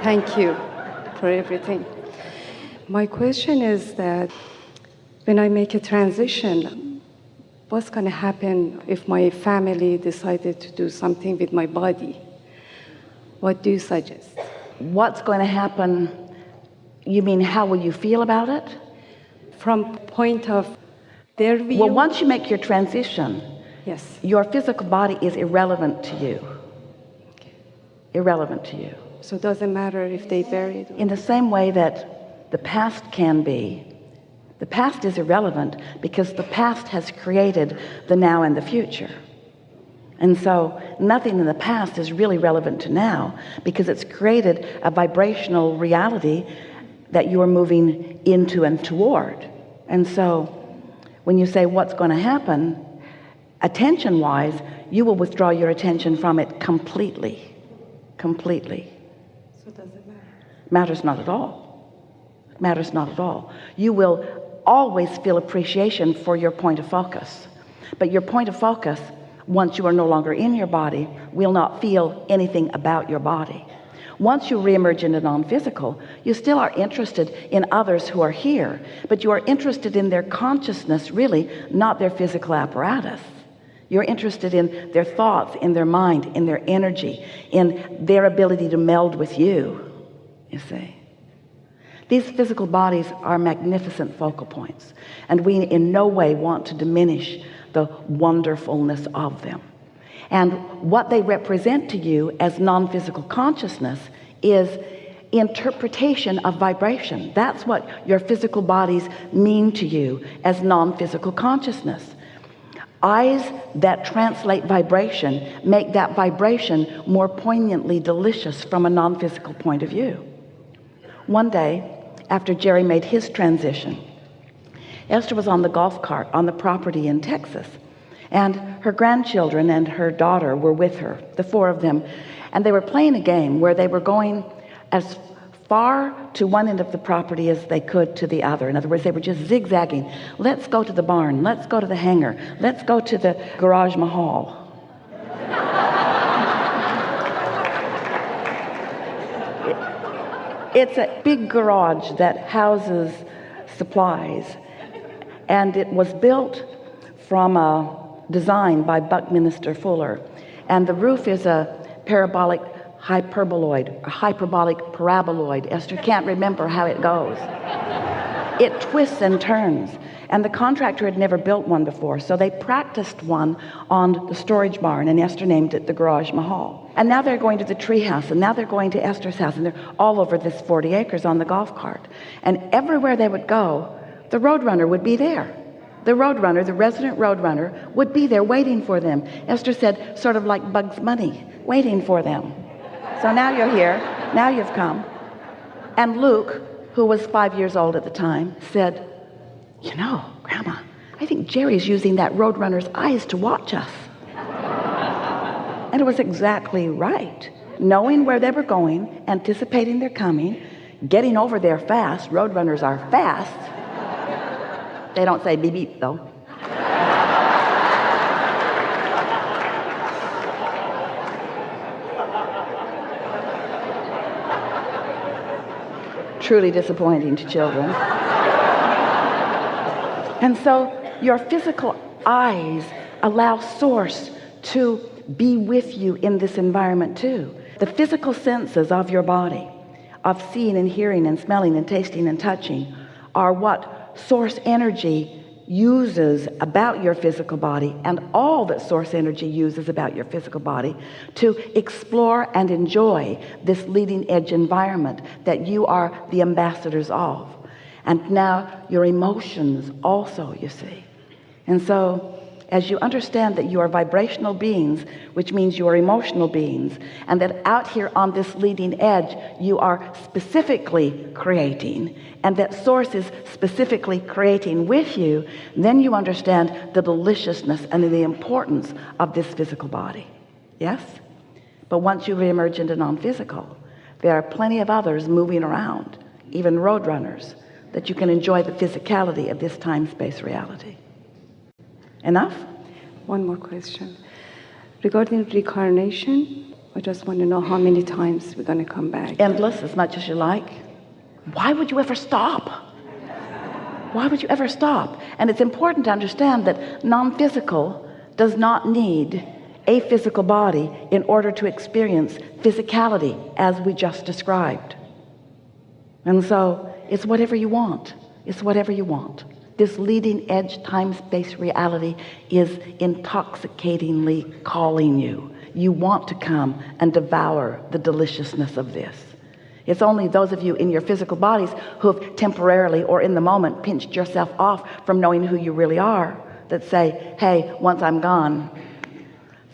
Thank you for everything. My question is that when I make a transition, what's going to happen if my family decided to do something with my body? What do you suggest? What's going to happen? You mean how will you feel about it? From point of their view? Well, once you make your transition, yes, your physical body is irrelevant to you. Okay. Irrelevant to you. So it doesn't matter if they bury it? In the same way that the past can be. The past is irrelevant because the past has created the now and the future. And so nothing in the past is really relevant to now because it's created a vibrational reality that you are moving into and toward. And so when you say what's going to happen, attention wise, you will withdraw your attention from it completely. Completely. So does it matter? Matters not at all. Matters not at all. You will always feel appreciation for your point of focus, but your point of focus, once you are no longer in your body, will not feel anything about your body. Once you reemerge into non-physical, you still are interested in others who are here, but you are interested in their consciousness, really, not their physical apparatus. You're interested in their thoughts, in their mind, in their energy, in their ability to meld with you, you see. These physical bodies are magnificent focal points, and we in no way want to diminish the wonderfulness of them. And what they represent to you as non-physical consciousness is interpretation of vibration. That's what your physical bodies mean to you as non-physical consciousness. Eyes that translate vibration make that vibration more poignantly delicious from a non-physical point of view. One day, after Jerry made his transition, Esther was on the golf cart on the property in Texas, and her grandchildren and her daughter were with her, the four of them, and they were playing a game where they were going as far to one end of the property as they could to the other. In other words, they were just zigzagging. Let's go to the barn, let's go to the hangar, let's go to the garage mahal. It's a big garage that houses supplies, and it was built from a design by Buckminster Fuller, and the roof is a parabolic hyperboloid, a hyperbolic paraboloid. Esther can't remember how it goes. It twists and turns, and the contractor had never built one before, so they practiced one on the storage barn, and Esther named it the garage mahal. And now they're going to the tree house, and now they're going to Esther's house, and they're all over this 40 acres on the golf cart. And everywhere they would go, the roadrunner would be there. The roadrunner, the resident roadrunner, would be there waiting for them. Esther said, sort of like Bugs Bunny, waiting for them. So now you're here, now you've come. And Luke, who was 5 years old at the time, said, you know, Grandma, I think Jerry's using that roadrunner's eyes to watch us. And it was exactly right. Knowing where they were going, anticipating their coming, getting over there fast. Roadrunners are fast. They don't say beep beep though. Truly disappointing to children. And so your physical eyes allow Source to be with you in this environment too. The physical senses of your body, of seeing and hearing and smelling and tasting and touching, are what Source energy uses about your physical body, and all that Source energy uses about your physical body to explore and enjoy this leading edge environment that you are the ambassadors of. And now your emotions also, you see. And so as you understand that you are vibrational beings, which means you are emotional beings, and that out here on this leading edge you are specifically creating, and that Source is specifically creating with you, then you understand the deliciousness and the importance of this physical body. Yes? But once you reemerge into non-physical, there are plenty of others moving around, even roadrunners, that you can enjoy the physicality of this time-space reality. Enough? One more question. Regarding reincarnation, I just want to know how many times we're going to come back. Endless, as much as you like. Why would you ever stop? Why would you ever stop? And it's important to understand that non-physical does not need a physical body in order to experience physicality as we just described. And so it's whatever you want. It's whatever you want. This leading edge time-space reality is intoxicatingly calling you. You want to come and devour the deliciousness of this. It's only those of you in your physical bodies who have temporarily or in the moment pinched yourself off from knowing who you really are that say, hey, once I'm gone.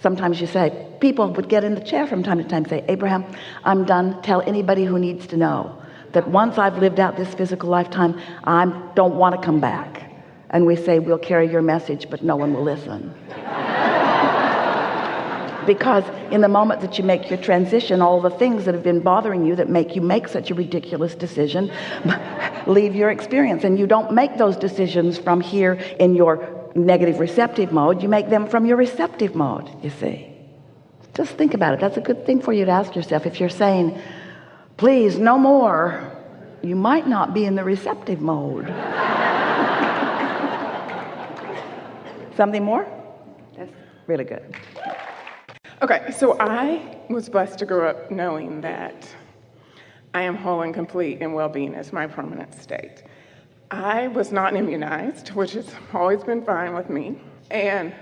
Sometimes you say, people would get in the chair from time to time and say, Abraham, I'm done. Tell anybody who needs to know that once I've lived out this physical lifetime, I don't want to come back. And we say, we'll carry your message, but no one will listen. Because in the moment that you make your transition, all the things that have been bothering you that make you make such a ridiculous decision leave your experience. And you don't make those decisions from here in your negative receptive mode. You make them from your receptive mode, you see. Just think about it. That's a good thing for you to ask yourself. If you're saying, please, no more, you might not be in the receptive mode. Something more? That's really good. Okay, so I was blessed to grow up knowing that I am whole and complete and well-being is my permanent state. I was not immunized, which has always been fine with me. And,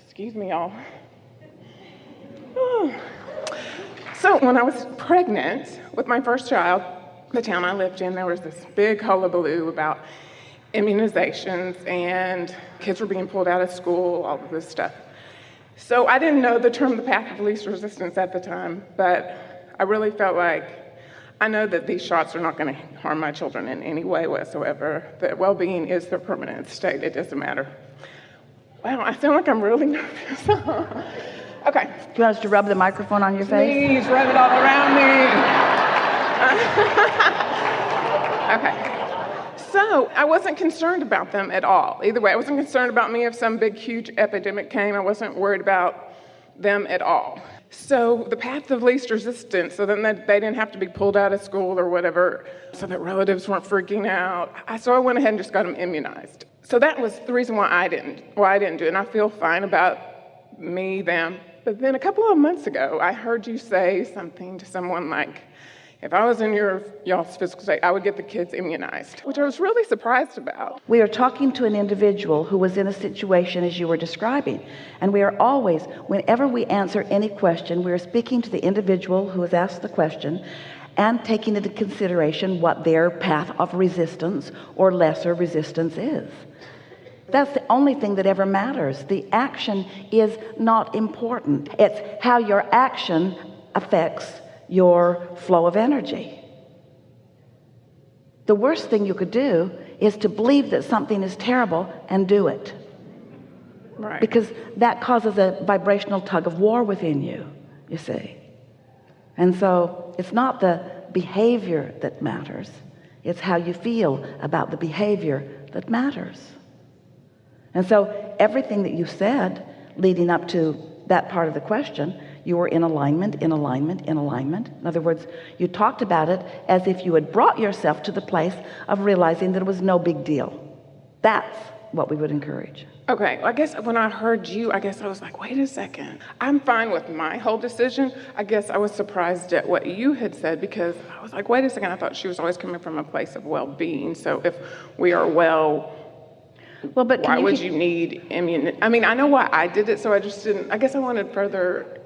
excuse me, y'all. So when I was pregnant with my first child, the town I lived in, there was this big hullabaloo about immunizations and kids were being pulled out of school, all of this stuff. So I didn't know the term the path of least resistance at the time, but I really felt like I know that these shots are not going to harm my children in any way whatsoever. That well-being is their permanent state. It doesn't matter. Wow, I sound like I'm really nervous. Okay. Do you want us to rub the microphone on your face? Please rub it all around me. Okay. So I wasn't concerned about them at all. Either way, I wasn't concerned about me if some big, huge epidemic came. I wasn't worried about them at all. So the path of least resistance, so then they didn't have to be pulled out of school or whatever, so that relatives weren't freaking out. So I went ahead and just got them immunized. So that was the reason why I didn't do it. And I feel fine about me, them. But then a couple of months ago, I heard you say something to someone like, if I was in y'all's physical state, I would get the kids immunized, which I was really surprised about. We are talking to an individual who was in a situation as you were describing. And we are always, whenever we answer any question, we are speaking to the individual who has asked the question and taking into consideration what their path of resistance or lesser resistance is. That's the only thing that ever matters. The action is not important. It's how your action affects your flow of energy. The worst thing you could do is to believe that something is terrible and do it. Right. Because that causes a vibrational tug of war within you, you see. And so it's not the behavior that matters. It's how you feel about the behavior that matters. And so everything that you said leading up to that part of the question, you were in alignment, in alignment, in alignment. In other words, you talked about it as if you had brought yourself to the place of realizing that it was no big deal. That's what we would encourage. Okay, I guess when I heard you, I guess I was like, wait a second. I'm fine with my whole decision. I guess I was surprised at what you had said because I was like, wait a second. I thought she was always coming from a place of well-being. So if we are but why would you need immunity? I mean, I know why I did it, so I just didn't. I guess I wanted further.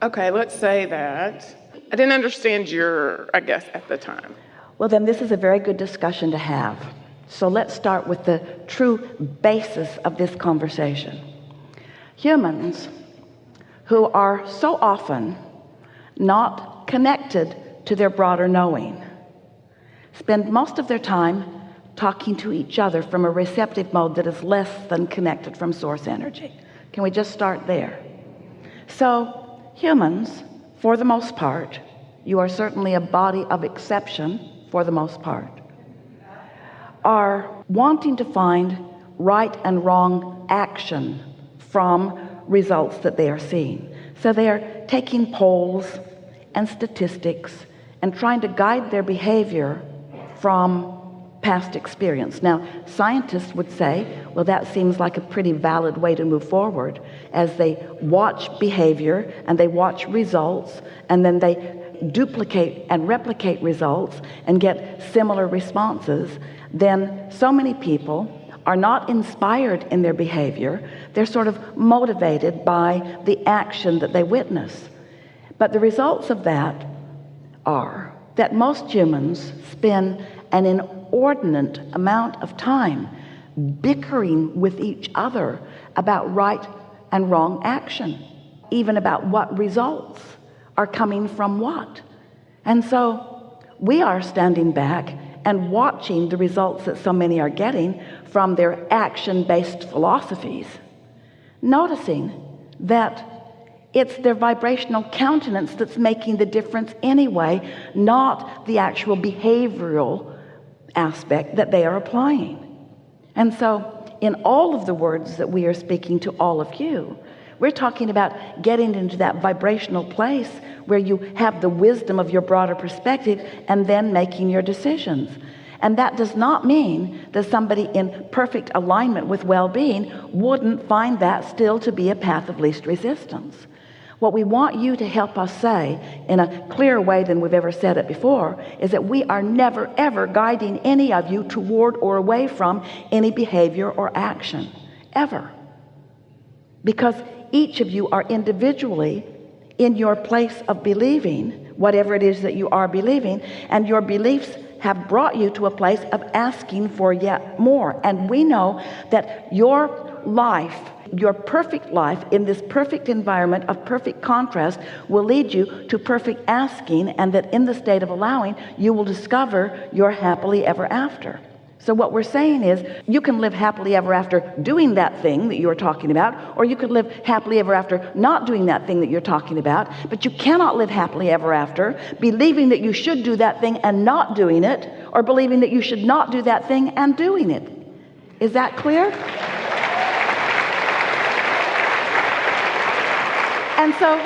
Okay, let's say that. I didn't understand I guess, at the time. Well, then this is a very good discussion to have. So let's start with the true basis of this conversation. Humans who are so often not connected to their broader knowing spend most of their time talking to each other from a receptive mode that is less than connected from source energy. Can we just start there? So humans, for the most part, you are certainly a body of exception for the most part, are wanting to find right and wrong action from results that they are seeing. So they are taking polls and statistics and trying to guide their behavior from past experience. Now, scientists would say, well, that seems like a pretty valid way to move forward, as they watch behavior and they watch results, and then they duplicate and replicate results and get similar responses. Then so many people are not inspired in their behavior. They're sort of motivated by the action that they witness. But the results of that are that most humans spend an inordinate amount of time bickering with each other about right and wrong action, even about what results are coming from what. And so we are standing back and watching the results that so many are getting from their action-based philosophies, noticing that it's their vibrational countenance that's making the difference anyway, not the actual behavioral aspect that they are applying. And so in all of the words that we are speaking to all of you, we're talking about getting into that vibrational place where you have the wisdom of your broader perspective and then making your decisions. And that does not mean that somebody in perfect alignment with well-being wouldn't find that still to be a path of least resistance. What we want you to help us say in a clearer way than we've ever said it before is that we are never ever guiding any of you toward or away from any behavior or action, ever. Because each of you are individually in your place of believing whatever it is that you are believing, and your beliefs have brought you to a place of asking for yet more. And we know that your life, your perfect life in this perfect environment of perfect contrast, will lead you to perfect asking, and that in the state of allowing, you will discover your happily ever after. So what we're saying is, you can live happily ever after doing that thing that you're talking about, or you could live happily ever after not doing that thing that you're talking about. But you cannot live happily ever after believing that you should do that thing and not doing it, or believing that you should not do that thing and doing it. Is that clear? And so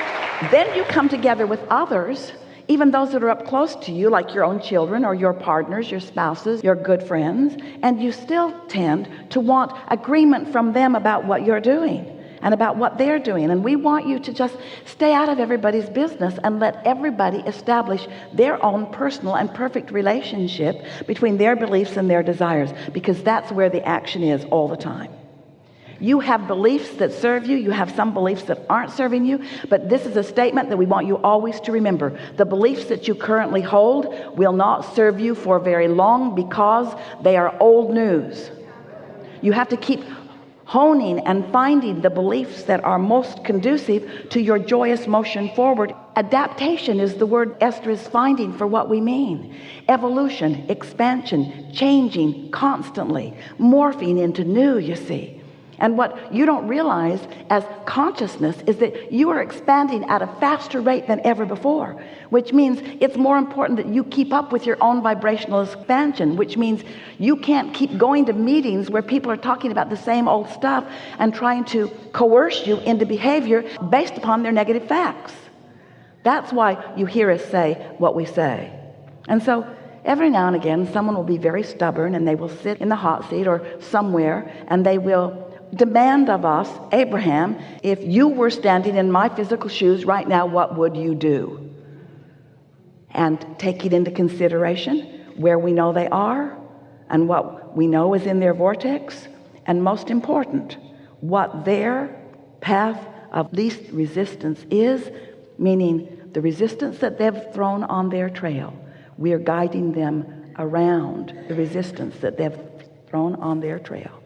then you come together with others, even those that are up close to you, like your own children or your partners, your spouses, your good friends, and you still tend to want agreement from them about what you're doing and about what they're doing. And we want you to just stay out of everybody's business and let everybody establish their own personal and perfect relationship between their beliefs and their desires, because that's where the action is all the time. You have beliefs that serve you. You have some beliefs that aren't serving you. But this is a statement that we want you always to remember. The beliefs that you currently hold will not serve you for very long, because they are old news. You have to keep honing and finding the beliefs that are most conducive to your joyous motion forward. Adaptation is the word Esther is finding for what we mean. Evolution, expansion, changing constantly, morphing into new, you see. And what you don't realize as consciousness is that you are expanding at a faster rate than ever before, which means it's more important that you keep up with your own vibrational expansion, which means you can't keep going to meetings where people are talking about the same old stuff and trying to coerce you into behavior based upon their negative facts. That's why you hear us say what we say. And so every now and again, someone will be very stubborn, and they will sit in the hot seat or somewhere, and they will demand of us, Abraham, if you were standing in my physical shoes right now, what would you do? And taking into consideration where we know they are and what we know is in their vortex, and most important, what their path of least resistance is, meaning the resistance that they've thrown on their trail. We are guiding them around the resistance that they've thrown on their trail.